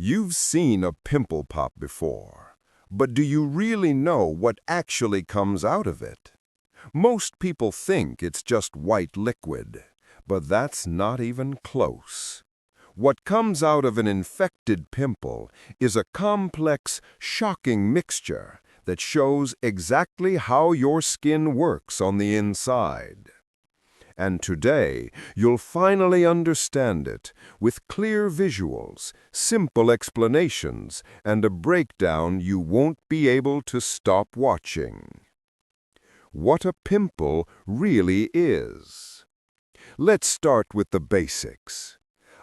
You've seen a pimple pop before, but do you really know what actually comes out of it? Most people think it's just white liquid, but that's not even close. What comes out of an infected pimple is a complex, shocking mixture that shows exactly how your skin works on the inside. And today, you'll finally understand it with clear visuals, simple explanations, and a breakdown you won't be able to stop watching. What a pimple really is. Let's start with the basics.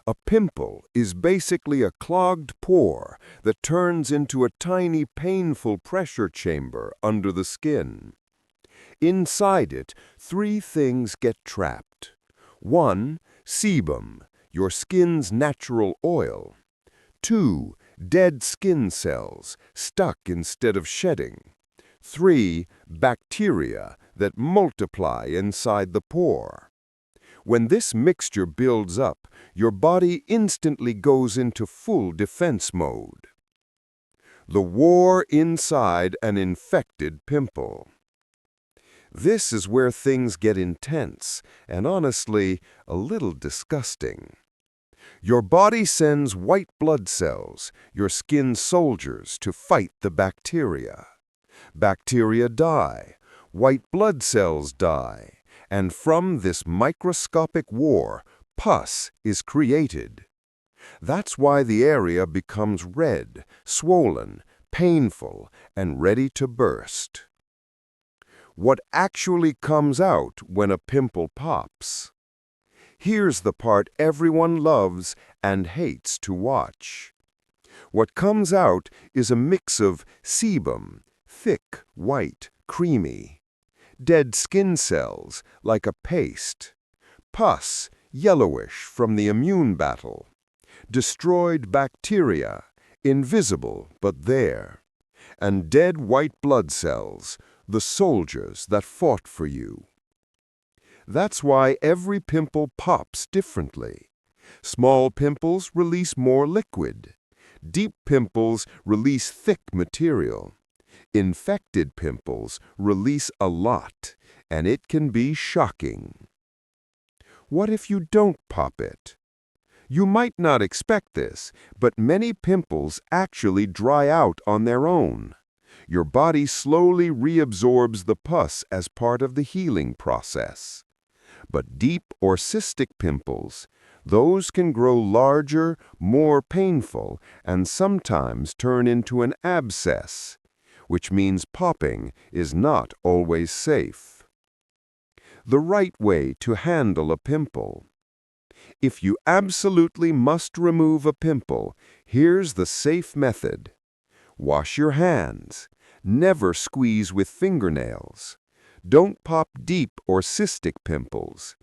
A pimple is basically a clogged pore that turns into a tiny, painful pressure chamber under the skin. Inside it, three things get trapped. 1. Sebum, your skin's natural oil. 2. Dead skin cells, stuck instead of shedding. 3. Bacteria that multiply inside the pore. When this mixture builds up, your body instantly goes into full defense mode. The war inside an infected pimple. This is where things get intense and, honestly, a little disgusting. Your body sends white blood cells, your skin's soldiers, to fight the bacteria. Bacteria die, white blood cells die, and from this microscopic war, pus is created. That's why the area becomes red, swollen, painful, and ready to burst. What actually comes out when a pimple pops? Here's the part everyone loves and hates to watch. What comes out is a mix of sebum, thick, white, creamy, dead skin cells, like a paste, pus, yellowish from the immune battle, destroyed bacteria, invisible but there, and dead white blood cells, the soldiers that fought for you. That's why every pimple pops differently. Small pimples release more liquid. Deep pimples release thick material. Infected pimples release a lot, and it can be shocking. What if you don't pop it? You might not expect this, but many pimples actually dry out on their own. Your body slowly reabsorbs the pus as part of the healing process. But deep or cystic pimples, those can grow larger, more painful, and sometimes turn into an abscess, which means popping is not always safe. The right way to handle a pimple. If you absolutely must remove a pimple, here's the safe method. Wash your hands. Never squeeze with fingernails. Don't pop deep or cystic pimples.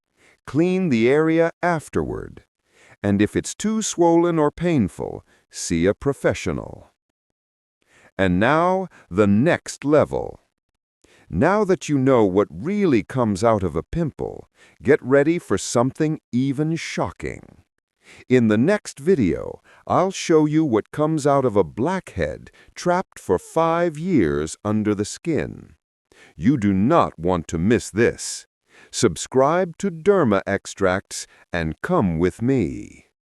Clean the area afterward. And if it's too swollen or painful, see a professional. And now, the next level. Now that you know what really comes out of a pimple, get ready for something even shocking. In the next video, I'll show you what comes out of a blackhead trapped for 5 years under the skin. You do not want to miss this. Subscribe to Derma Extracts and come with me.